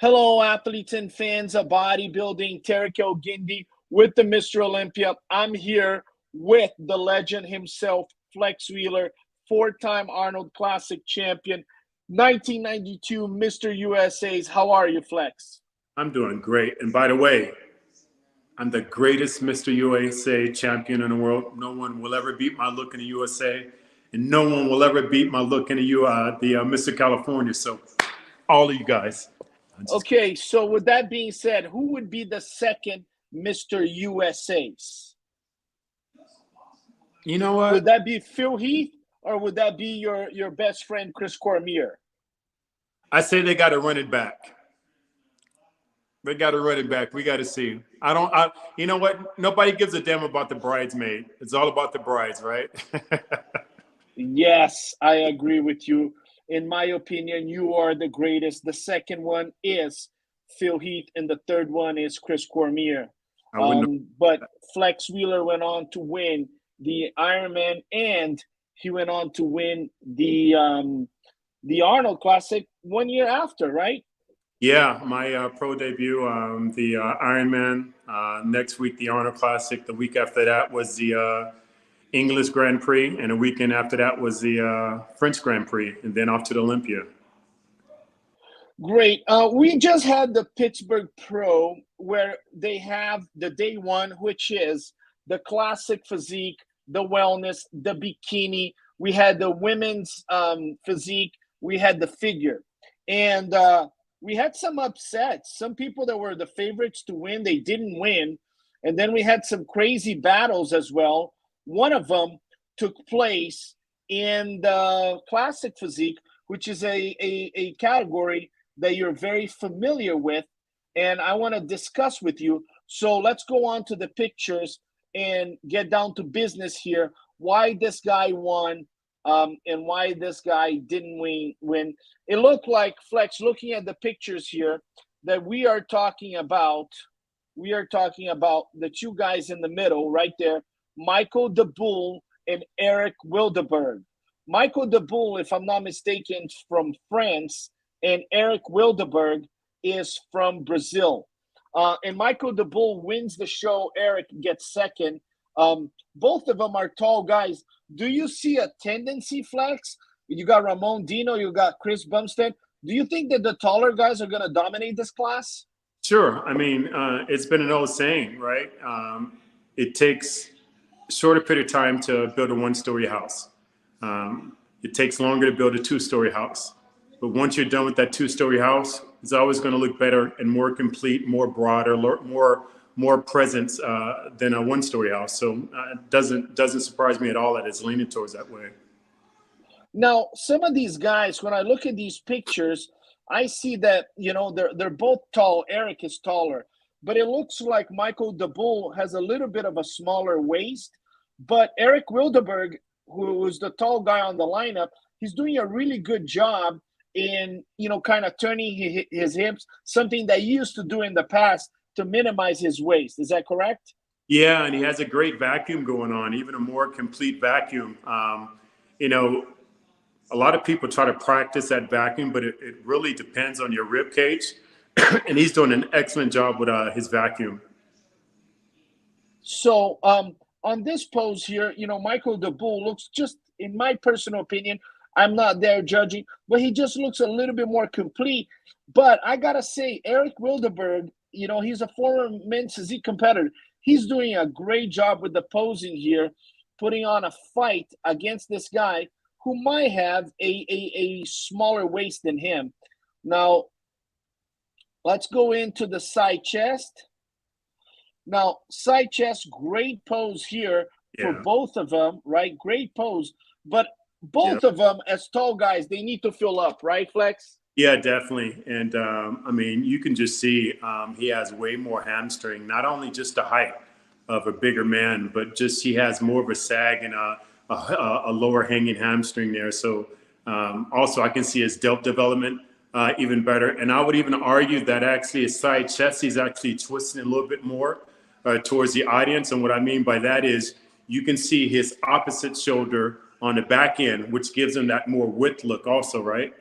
Hello, athletes and fans of bodybuilding. Tarek Gindi with the Mr. Olympia. I'm here with the legend himself, Flex Wheeler, four-time Arnold Classic champion, 1992 Mr. USA's. How are you, Flex? I'm doing great. And by the way, I'm the greatest Mr. USA champion in the world. No one will ever beat my look in the USA, and no one will ever beat my look in the Mr. California. So, all of you guys. Okay, so with that being said, who would be the second Mr. USA's? You know what? Would that be Phil Heath or would that be your best friend, Chris Cormier? I say they got to run it back. They got to run it back. We got to see. You know what? Nobody gives a damn about the bridesmaid. It's all about the brides, right? Yes, I agree with you. In my opinion, you are the greatest. The second one is Phil Heath, and the third one is Chris Cormier. But Flex Wheeler went on to win the Ironman, and he went on to win the Arnold Classic 1 year after, right? Yeah, my pro debut, the Ironman. Next week, the Arnold Classic. The week after that was the English Grand Prix, and a weekend after that was the French Grand Prix, and then off to the Olympia. Great. We just had the Pittsburgh Pro, where they have the day one, which is the classic physique, the wellness, the bikini. We had the women's physique. We had the figure. And we had some upsets. Some people that were the favorites to win, they didn't win. And then we had some crazy battles as well. One of them took place in the classic physique, which is a category that you're very familiar with, and I want to discuss with you. So let's go on to the pictures and get down to business here. Why this guy won and why this guy didn't win. It looked like, Flex, looking at the pictures here, that we are talking about the two guys in the middle right there, Michael De Bull and Eric Wildeberg. Michael De Bull, if I'm not mistaken, is from France, and Eric Wildeberg is from Brazil. And Michael De Bull wins the show. Eric gets second. Both of them are tall guys. Do you see a tendency, Flex? You got Ramon Dino, you got Chris Bumstead. Do you think that the taller guys are going to dominate this class? Sure. I mean, it's been an old saying, right? It takes a shorter period of time to build a one-story house. It takes longer to build a two-story house. But once you're done with that two-story house, it's always going to look better and more complete, more broader, more presence than a one-story house. So it doesn't surprise me at all that it's leaning towards that way. Now, some of these guys, when I look at these pictures, I see that, they're both tall. Eric is taller, but it looks like Michael De Bull has a little bit of a smaller waist. But Eric Wildeberg, who is the tall guy on the lineup, he's doing a really good job in, kind of turning his hips, something that he used to do in the past to minimize his waist. Is that correct? Yeah, and he has a great vacuum going on, even a more complete vacuum. A lot of people try to practice that vacuum, but it really depends on your rib cage. And he's doing an excellent job with his vacuum. So on this pose here, Michael De Bull looks, just in my personal opinion, I'm not there judging, but he just looks a little bit more complete. But I got to say, Eric Wildeberg, he's a former men's physique competitor. He's doing a great job with the posing here, putting on a fight against this guy who might have a smaller waist than him. Now, let's go into the side chest. Now, side chest, great pose here for both of them, right? Great pose. But both of them, as tall guys, they need to fill up, right, Flex? Yeah, definitely. And, you can just see he has way more hamstring, not only just the height of a bigger man, but just he has more of a sag and a lower hanging hamstring there. So also I can see his delt development even better. And I would even argue that actually his side chest, he's actually twisting a little bit more towards the audience. And what I mean by that is you can see his opposite shoulder on the back end, which gives him that more width look also, right?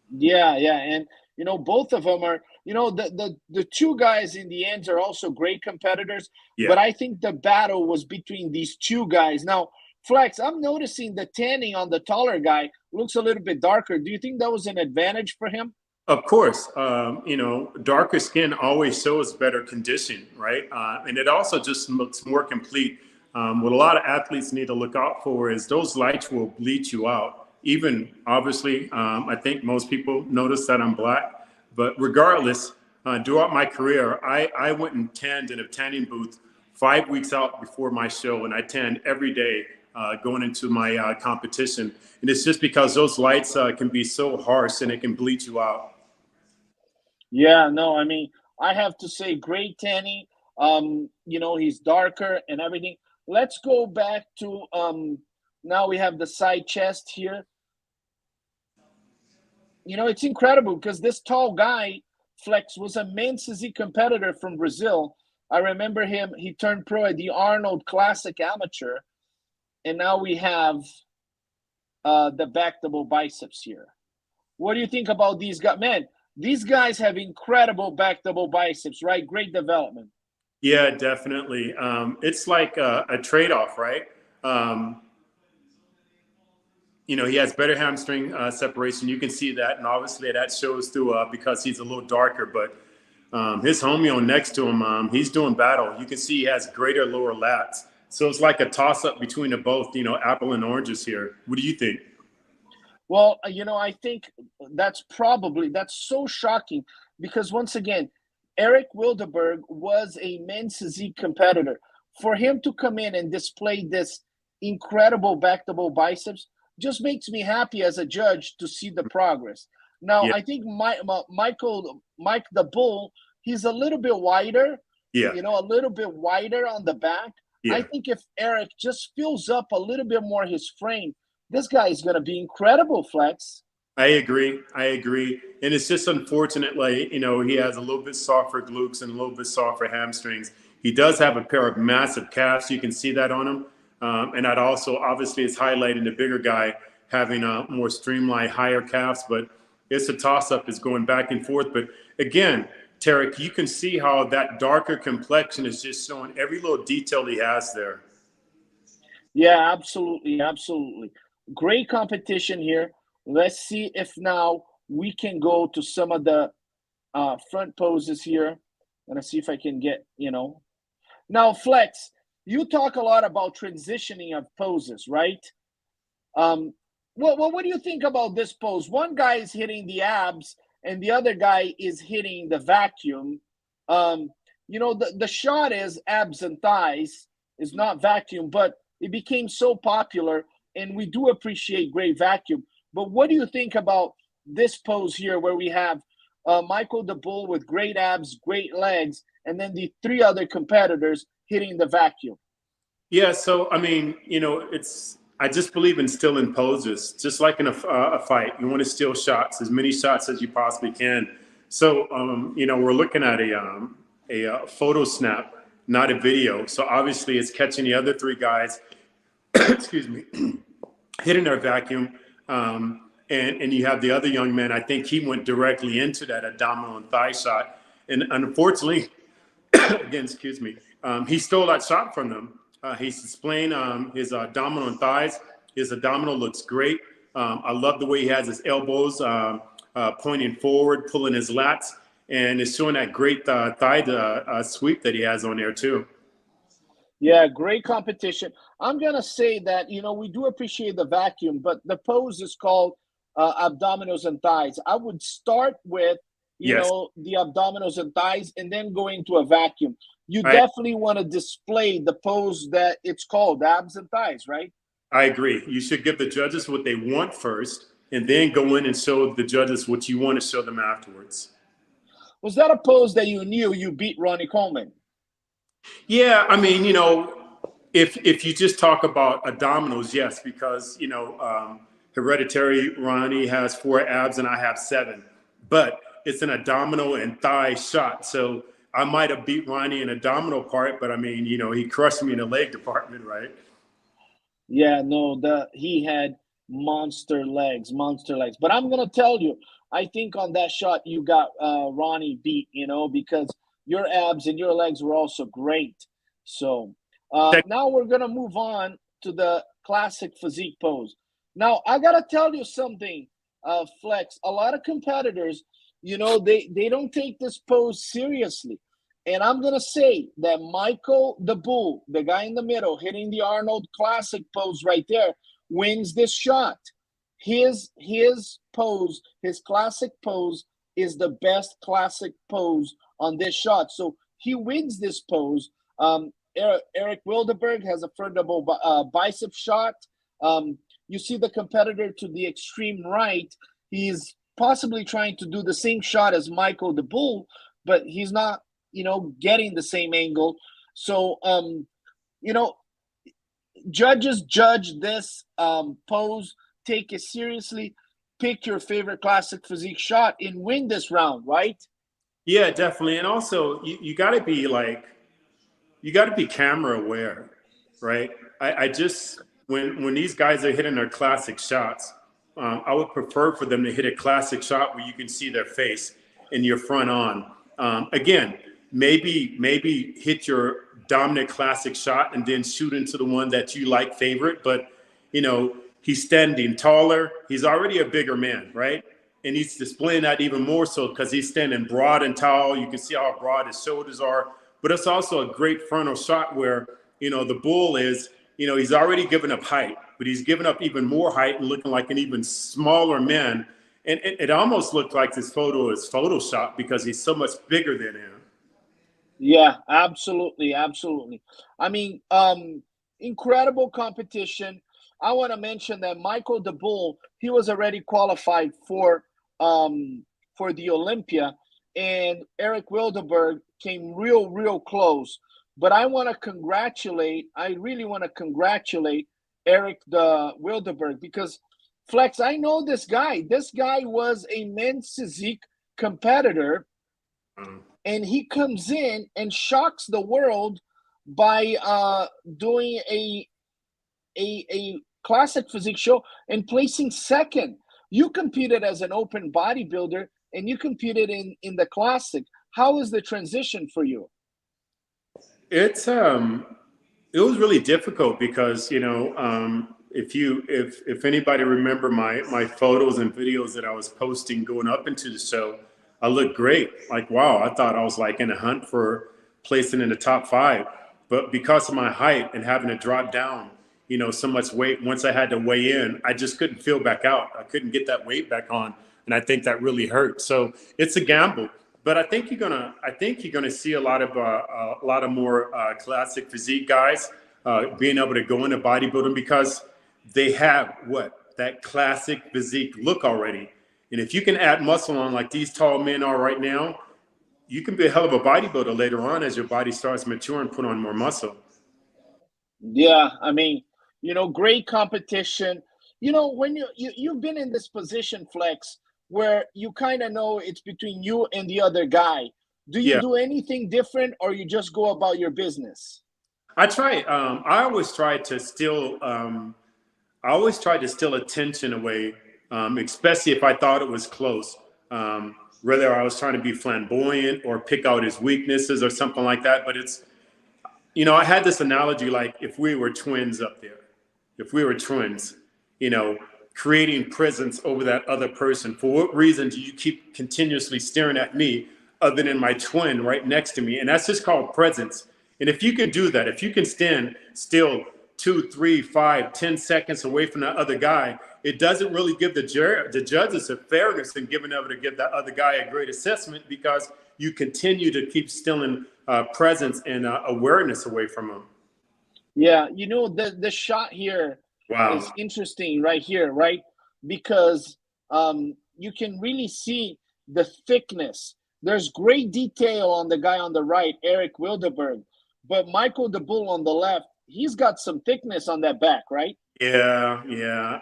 Yeah. And You know, both of them are, you know, the two guys in the end are also great competitors, but Yeah. I think the battle was between these two guys. Now, Flex, I'm noticing the tanning on the taller guy looks a little bit darker. Do you think that was an advantage for him? Of course, you know, darker skin always shows better condition, right? And it also just looks more complete. What a lot of athletes need to look out for is those lights will bleach you out. Even obviously, I think most people notice that I'm black, but regardless, throughout my career, I went and tanned in a tanning booth 5 weeks out before my show, and I tanned every day going into my competition. And it's just because those lights can be so harsh and it can bleach you out. Yeah, no, I mean, I have to say, great tanning. You know, he's darker and everything. Let's go back to now we have the side chest here. You know, it's incredible because this tall guy, Flex, was a men's physique competitor from Brazil. I remember him. He turned pro at the Arnold Classic Amateur, and now we have the back double biceps here. What do you think about these guys? Man, these guys have incredible back double biceps, right? Great development. Yeah, definitely. It's like a trade-off, right? Um, you know, he has better hamstring separation. You can see that, and obviously that shows through because he's a little darker. But his homie next to him, he's doing battle. You can see he has greater lower lats. So it's like a toss-up between the both. You know, apple and oranges here. What do you think? Well, you know, I think that's so shocking because once again, Eric Wilderberg was a men's physique competitor. For him to come in and display this incredible back double biceps just makes me happy as a judge to see the progress. Now, Yeah, I think Mike the Bull, he's a little bit wider, yeah, you know, a little bit wider on the back. I yeah. think if Eric just fills up a little bit more his frame, this guy is going to be incredible, Flex. I agree. I agree. And it's just unfortunate, like, you know, he has a little bit softer glutes and a little bit softer hamstrings. He does have a pair of massive calves. You can see that on him. And that also obviously is highlighting the bigger guy having a more streamlined, higher calves. But it's a toss up, it's going back and forth. But again, Tarek, you can see how that darker complexion is just showing every little detail he has there. Yeah, absolutely, absolutely. Great competition here. Let's see if now we can go to some of the front poses here. I'm gonna see if I can get, you know. Now, Flex, you talk a lot about transitioning of poses, right? Um, what do you think about this pose? One guy is hitting the abs, and the other guy is hitting the vacuum. Um, you know, the shot is abs and thighs, is not vacuum, but it became so popular, and we do appreciate great vacuum. But what do you think about this pose here, where we have Michael the Bull with great abs, great legs, and then the three other competitors hitting the vacuum? Yeah, so I mean, you know, it's I just believe in stealing poses, just like in a fight. You want to steal shots, as many shots as you possibly can. So, you know, we're looking at a photo snap, not a video. So obviously, it's catching the other three guys, excuse me, hitting their vacuum, and you have the other young man. I think he went directly into that abdominal and thigh shot, and unfortunately, again, excuse me, he stole that shot from them. He's displaying his abdominal and thighs. His abdominal looks great. I love the way he has his elbows pointing forward, pulling his lats, and it's showing that great thigh sweep that he has on there too. Yeah, great competition. I'm gonna say that you know we do appreciate the vacuum, but the pose is called abdominals and thighs. I would start with you Yes, know the abdominals and thighs, and then go into a vacuum. You I definitely want to display the pose that it's called abs and thighs, right? I agree. You should give the judges what they want first, and then go in and show the judges what you want to show them afterwards. Was that a pose that you knew you beat Ronnie Coleman? Yeah, I mean, you know, if you just talk about abdominals, yes, because you know, hereditary Ronnie has 4 abs and I have 7, but it's an abdominal and thigh shot. So I might have beat Ronnie in abdominal part, but I mean, you know, he crushed me in the leg department, right? Yeah, no, the he had monster legs, monster legs. But I'm gonna tell you, I think on that shot you got Ronnie beat, because your abs and your legs were also great. So now we're gonna move on to the classic physique pose. Now I gotta tell you something, Flex. A lot of competitors, they don't take this pose seriously. And I'm going to say that Michael the Bull, the guy in the middle, hitting the Arnold Classic pose right there, wins this shot. His pose, his classic pose, is the best classic pose on this shot. So he wins this pose. Eric Wilderberg has a furtherable bicep shot. You see the competitor to the extreme right. He's possibly trying to do the same shot as Michael the Bull, but he's not getting the same angle. So, judges judge this pose, take it seriously, pick your favorite classic physique shot, and win this round, right? Yeah, definitely. And also, you got to be camera aware, right? I just when these guys are hitting their classic shots, I would prefer for them to hit a classic shot where you can see their face and your front on. Again, maybe hit your dominant classic shot and then shoot into the one that you like favorite. But, he's standing taller. He's already a bigger man, right? And he's displaying that even more so because he's standing broad and tall. You can see how broad his shoulders are. But it's also a great frontal shot where, the Bull is, he's already given up height, but he's given up even more height and looking like an even smaller man. And it almost looked like this photo is Photoshopped because he's so much bigger than him. Yeah, absolutely, absolutely. I mean, incredible competition. I want to mention that Michael the Bull, he was already qualified for the Olympia, and Eric Wilderberg came real close. But I really want to congratulate Eric the Wilderberg because Flex, I know this guy. This guy was a men's physique competitor. And he comes in and shocks the world by doing a classic physique show and placing second. You competed as an open bodybuilder and you competed in the classic. How is the transition for you? It was really difficult because if anybody remember my photos and videos that I was posting going up into the show, I looked great. Like, wow, I thought I was like in a hunt for placing in the top 5. But because of my height and having to drop down, so much weight, once I had to weigh in, I just couldn't feel back out. I couldn't get that weight back on. And I think that really hurt. So it's a gamble. But I think you're gonna see a lot of more classic physique guys being able to go into bodybuilding because they have that classic physique look already. And if you can add muscle on like these tall men are right now, you can be a hell of a bodybuilder later on as your body starts maturing, put on more muscle. Yeah, I mean, great competition. When you've been in this position, Flex, where you kind of know it's between you and the other guy. Do you do anything different or you just go about your business? I try. I always try to steal attention away, especially if I thought it was close. Whether I was trying to be flamboyant or pick out his weaknesses or something like that. But it's, I had this analogy like if we were twins up there, creating presence over that other person. For what reason do you keep continuously staring at me other than my twin right next to me? And that's just called presence. And if you can do that, if you can stand still 2, 3, 5, 10 seconds away from that other guy, it doesn't really give the judges a fairness in giving over to give that other guy a great assessment because you continue to keep stealing presence and awareness away from him. Yeah, the shot here is interesting right here, right? Because you can really see the thickness. There's great detail on the guy on the right, Eric Wilderberg, but Michael the Bull on the left, he's got some thickness on that back, right? Yeah.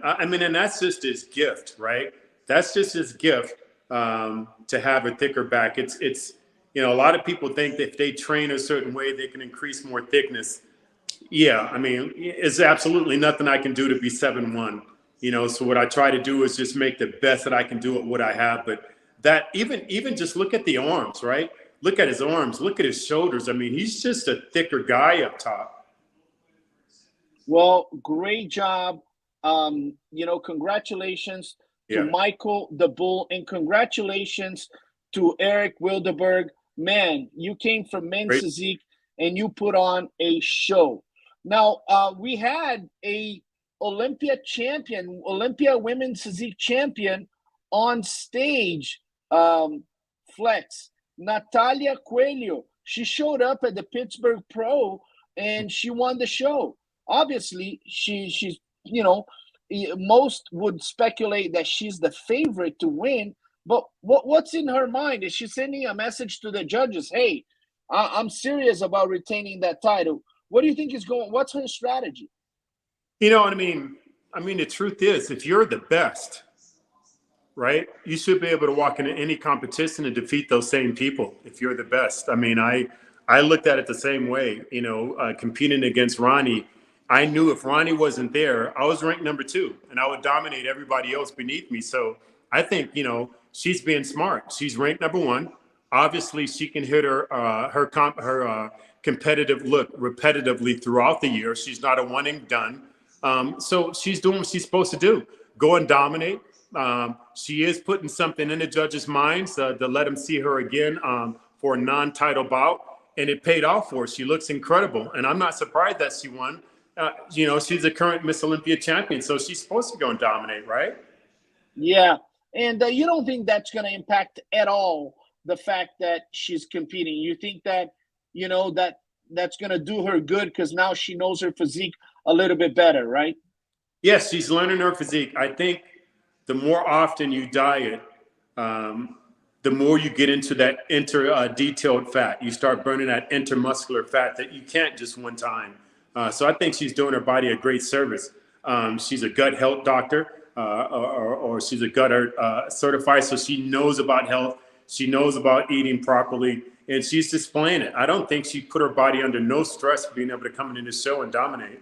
I mean, and that's just his gift, right? That's just his gift to have a thicker back. It's a lot of people think that if they train a certain way, they can increase more thickness. Yeah, I mean, it's absolutely nothing I can do to be 7'1". You know, so what I try to do is just make the best that I can do at what I have. But that even just look at the arms, right? Look at his arms, look at his shoulders. I mean, he's just a thicker guy up top. Well, great job. You know, congratulations to Yeah. Michael the Bull, and congratulations to Eric Wildeberg. Man, you came from men's Great. physique and you put on a show. Now, we had a Olympia champion, Olympia women's physique champion on stage, Flex, Natalia Coelho. She showed up at the Pittsburgh Pro and she won the show. Obviously, she's, you know, most would speculate that she's the favorite to win. But what's in her mind? Is she sending a message to the judges? Hey, I'm serious about retaining that title. What do you think is going? What's her strategy? You know what I mean? I mean, the truth is, if you're the best, right, you should be able to walk into any competition and defeat those same people if you're the best. I mean, I looked at it the same way. You know, competing against Ronnie, I knew if Ronnie wasn't there, I was ranked number 2, and I would dominate everybody else beneath me. So I think, you know, she's being smart. She's ranked number 1. Obviously, she can hit her competitive look repetitively throughout the year. She's not a one and done. So she's doing what she's supposed to do. Go and dominate. She is putting something in the judges' minds to let them see her again for a non-title bout, and it paid off for her. She looks incredible, and I'm not surprised that she won. You know, she's a current Miss Olympia champion, so she's supposed to go and dominate, right? Yeah, and you don't think that's going to impact at all the fact that she's competing? You think that, you know, that's going to do her good because now she knows her physique a little bit better, right? Yes, she's learning her physique. I think the more often you diet, the more you get into that detailed fat. You start burning that intermuscular fat that you can't just one time. So I think she's doing her body a great service. She's a gut health doctor, or she's a gut certified, so she knows about health. She knows about eating properly, and she's displaying it. I don't think she put her body under no stress for being able to come into the show and dominate.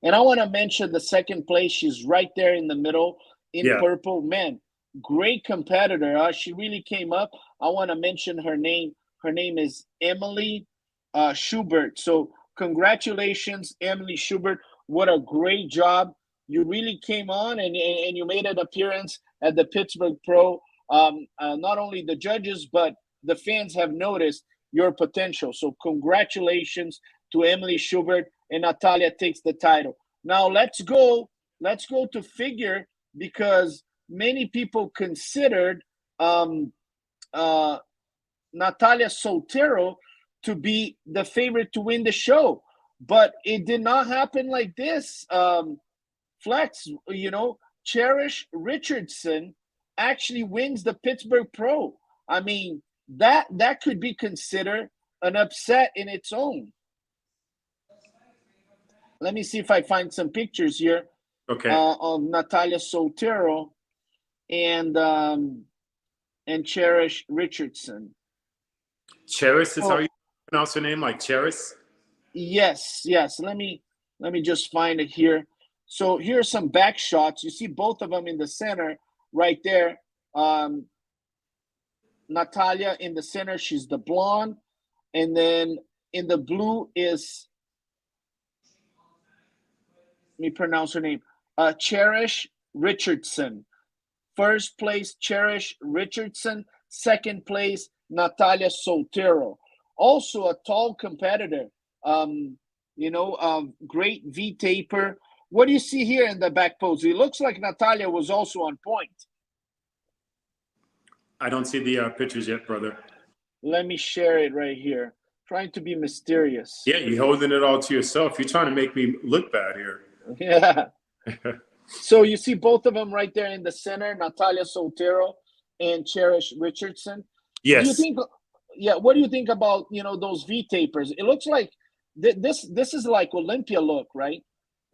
And I want to mention the second place. She's right there in the middle in purple. Man, great competitor. She really came up. I want to mention her name. Her name is Emily Schubert. So congratulations, Emily Schubert. What a great job. You really came on and you made an appearance at the Pittsburgh Pro. Not only the judges, but the fans have noticed your potential. So congratulations to Emily Schubert, and Natalia takes the title. Now let's go to figure, because many people considered Natalia Soltero to be the favorite to win the show, but it did not happen like this. Flex, you know, Cherish Richardson actually wins the Pittsburgh Pro. I mean, that could be considered an upset in its own. Let me see if I find some pictures here. Okay. Of Natalia Soltero and Cherish Richardson. Cheris is how you pronounce her name, like Cheris? Yes. Let me just find it here. So here's some back shots. You see both of them in the center right there. Natalia in the center, she's the blonde, and then in the blue is, let me pronounce her name, Cherish Richardson. First place, Cherish Richardson. Second place, Natalia Soltero. Also a tall competitor. Great V-taper. What do you see here in the back pose? It looks like Natalia was also on point. I don't see the pictures yet, brother. Let me share it right here. Trying to be mysterious. Yeah, you're holding it all to yourself. You're trying to make me look bad here. Yeah. So you see both of them right there in the center, Natalia Soltero and Cherish Richardson. Yes. Do you think, what do you think about, those V-tapers? It looks like this is like Olympia look, right?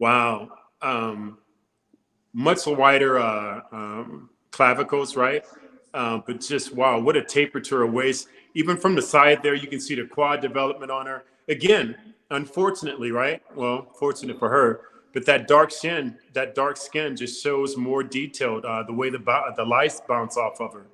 Wow. Much wider clavicles, right? But just, wow, what a taper to her waist. Even from the side there, you can see the quad development on her. Again, unfortunately, right? Well, fortunate for her, But that dark skin just shows more detailed the way the lights bounce off of her.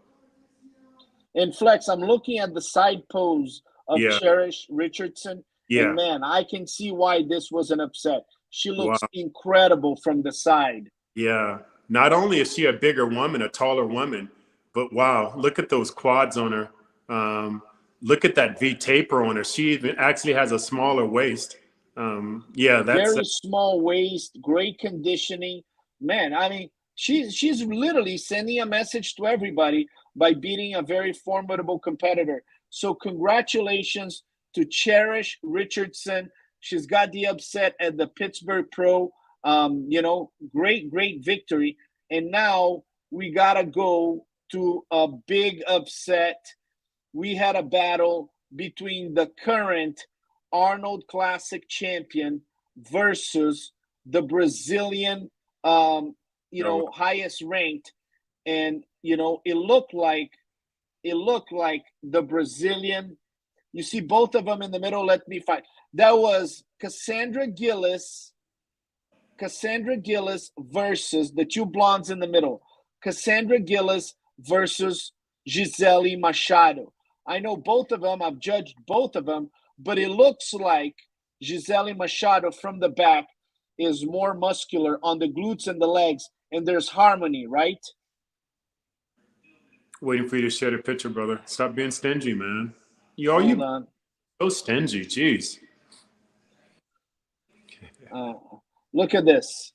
And Flex, I'm looking at the side pose of Yeah, Cherish Richardson, and yeah, man, I can see why this was an upset. She wow, looks incredible from the side. yeah. Not only is she a bigger woman, a taller woman, but wow, look at those quads on her. Look at that V taper on her. She even actually has a smaller waist. Yeah, that's Very small waist, great conditioning. Man, I mean, she's literally sending a message to everybody by beating a very formidable competitor. So congratulations to Cherish Richardson. She's got the upset at the Pittsburgh Pro. Great victory. And now we gotta go to a big upset. We had a battle between the current Arnold Classic champion versus the Brazilian, oh, highest ranked, and it looked like the Brazilian. You see both of them in the middle. Let me find. That was Cassandra Gillis versus the two blondes in the middle. Cassandra Gillis versus Gisele Machado. I know both of them. I've judged both of them, but it looks like Gisele Machado from the back is more muscular on the glutes and the legs, and there's harmony, right? waiting for you to share the picture, brother. Stop being stingy, man. You Hold on. so stingy. Jeez. Uh, Look at this.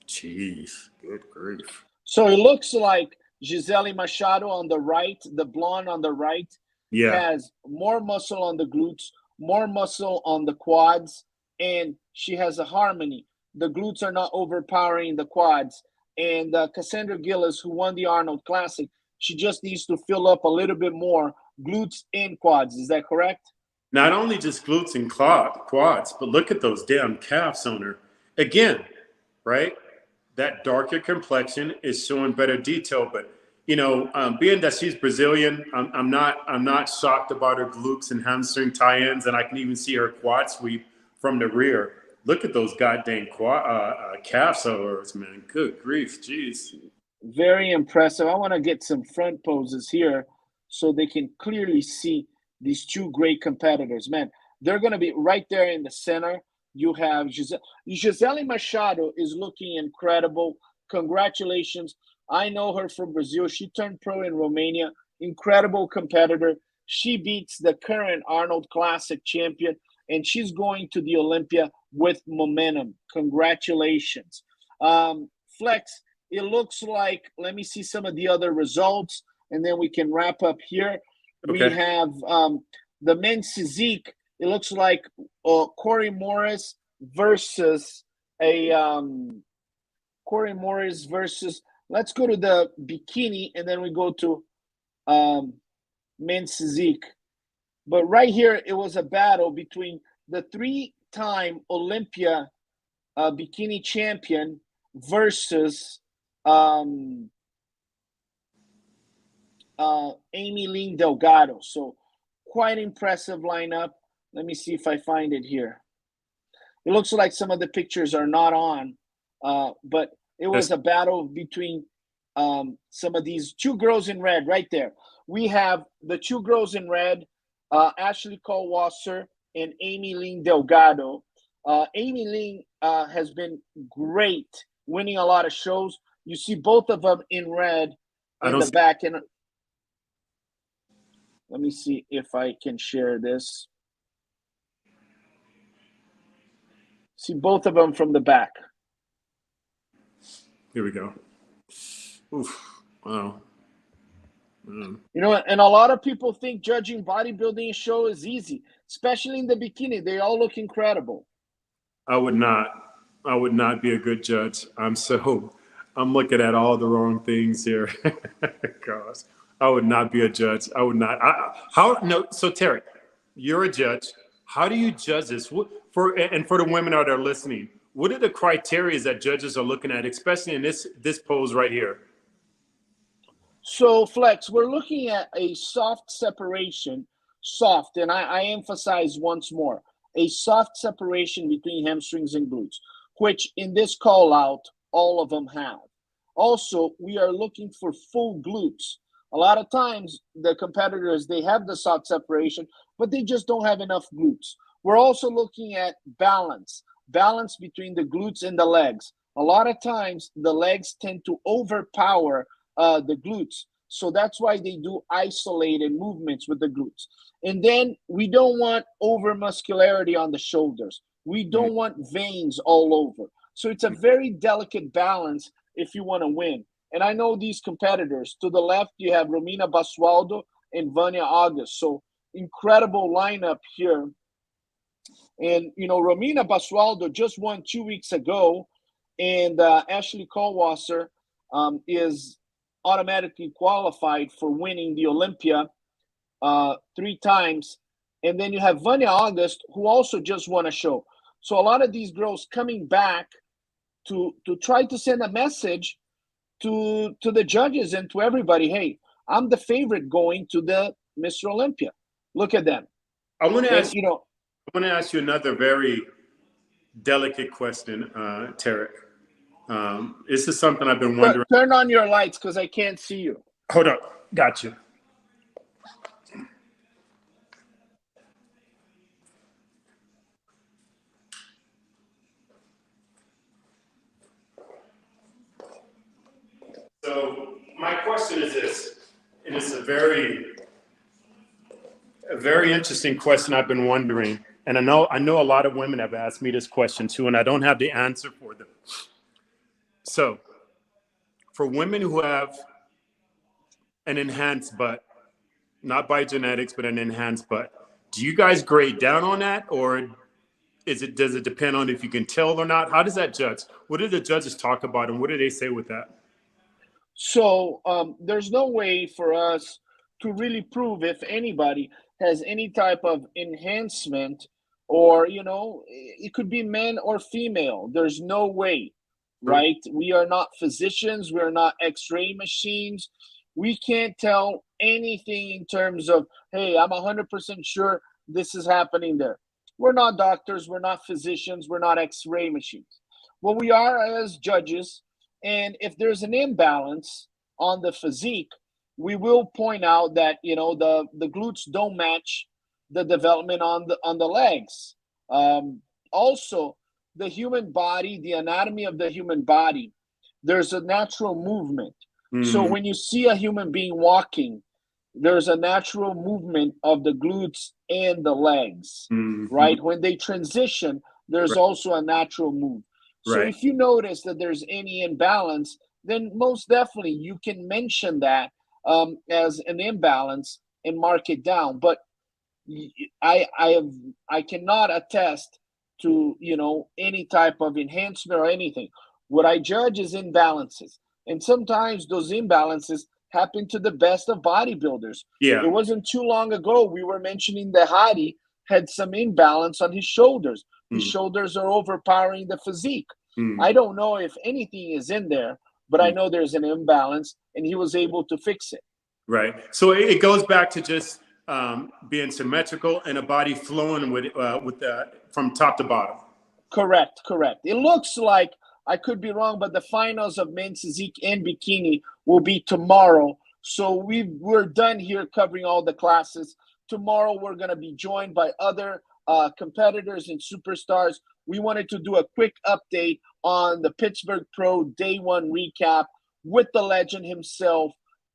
Jeez. Good grief. So it looks like Gisele Machado on the right, the blonde on the right, Yeah. has more muscle on the glutes, more muscle on the quads, and she has a harmony. The glutes are not overpowering the quads. And Cassandra Gillis, who won the Arnold Classic, she just needs to fill up a little bit more glutes and quads. Is that correct? Not only just glutes and quads, but look at those damn calves on her. Again, right? That darker complexion is showing better detail. But being that she's Brazilian, I'm not shocked about her glutes and hamstring tie-ins, and I can even see her quad sweep from the rear. Look at those goddamn calves of hers, man. Good grief, jeez. Very impressive. I want to get some front poses here so they can clearly see these two great competitors. Man, they're going to be right there in the center. You have Gisele Machado is looking incredible. Congratulations. I know her from Brazil. She turned pro in Romania. Incredible competitor. She beats the current Arnold Classic champion, and she's going to the Olympia with momentum. Congratulations. Flex, it looks like, let me see some of the other results, and then we can wrap up here. We Okay. have the men's physique. It looks like Corey Morris versus let's go to the bikini, and then we go to men's physique. But right here, it was a battle between the three-time Olympia bikini champion versus Amy Lynn Delgado. So quite impressive lineup. Let me see if I find it here. It looks like some of the pictures are not on, but it was a battle between some of these two girls in red right there. We have the two girls in red, Ashley Cole-Wasser and Amy Lynn Delgado. Amy Lynn has been great, winning a lot of shows. You see both of them in red in the back. And let me see if I can share this. See both of them from the back. Here we go. Oof. Wow. And a lot of people think judging bodybuilding show is easy, especially in the bikini. They all look incredible. I would not be a good judge. I'm looking at all the wrong things here. Gosh, I would not be a judge. I would not. So Terry, you're a judge. How do you judge this? For the women out there listening, what are the criteria that judges are looking at, especially in this pose right here? So, Flex, we're looking at a soft separation, and I emphasize once more, a soft separation between hamstrings and glutes, which in this call out, all of them have. Also, we are looking for full glutes. A lot of times, the competitors, they have the soft separation, but they just don't have enough glutes. We're also looking at balance between the glutes and the legs. A lot of times, the legs tend to overpower the glutes. So that's why they do isolated movements with the glutes. And then we don't want over muscularity on the shoulders. We don't want veins all over. So it's a very delicate balance if you want to win. And I know these competitors. To the left, you have Romina Basualdo and Vanya August. So incredible lineup here. And, you know, Romina Basualdo just won 2 weeks ago. And Ashley Kohlwasser is automatically qualified for winning the Olympia 3 times. And then you have Vanya August, who also just won a show. So a lot of these girls coming back to try to send a message to the judges and to everybody. Hey, I'm the favorite going to the Mr. Olympia. Look at them. I want to ask you another very delicate question, Tarek. This is something I've been wondering. Turn on your lights because I can't see you. Hold up. Got you. So my question is this, and it's a very interesting question I've been wondering. And I know a lot of women have asked me this question too, and I don't have the answer for them. So for women who have an enhanced butt, not by genetics, but an enhanced butt, do you guys grade down on that, or does it depend on if you can tell or not? How does that judge? What do the judges talk about, and what do they say with that? So there's no way for us to really prove if anybody has any type of enhancement, or, you know, it could be men or female. There's no way, right? We are not physicians. We're not x-ray machines. We can't tell anything in terms of, hey, I'm 100% sure this is happening there. We're not doctors. We're not physicians. We're not x-ray machines. What we are as judges, and if there's an imbalance on the physique, we will point out that, you know, the glutes don't match the development on the legs. Also, the human body, the anatomy of the human body, there's a natural movement. So when you see a human being walking, there's a natural movement of the glutes and the legs, right? When they transition, there's also a natural move. So if you notice that there's any imbalance, then most definitely you can mention that as an imbalance and mark it down. But I cannot attest to, you know, any type of enhancement or anything. What I judge is imbalances, and sometimes those imbalances happen to the best of bodybuilders. It wasn't too long ago we were mentioning that Hadi had some imbalance on his shoulders. His shoulders are overpowering the physique. I don't know if anything is in there, but I know there's an imbalance, and he was able to fix it. Right. So it goes back to just being symmetrical and a body flowing with from top to bottom. Correct. It looks like, I could be wrong, but the finals of men's physique and bikini will be tomorrow. So we're done here covering all the classes. Tomorrow we're going to be joined by other competitors and superstars. We wanted to do a quick update on the Pittsburgh Pro Day 1 recap with the legend himself,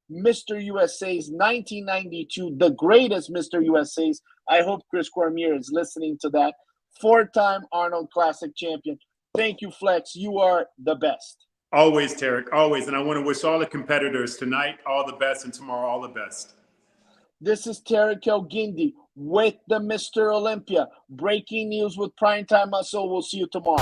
Mr. USA's 1992, the greatest Mr. USA's. I hope Chris Cormier is listening to that. 4-time Arnold Classic champion. Thank you, Flex. You are the best. Always, Tarek, always. And I want to wish all the competitors tonight all the best, and tomorrow all the best. This is Tarek El-Guindy with the Mr. Olympia. Breaking news with Primetime Muscle. We'll see you tomorrow.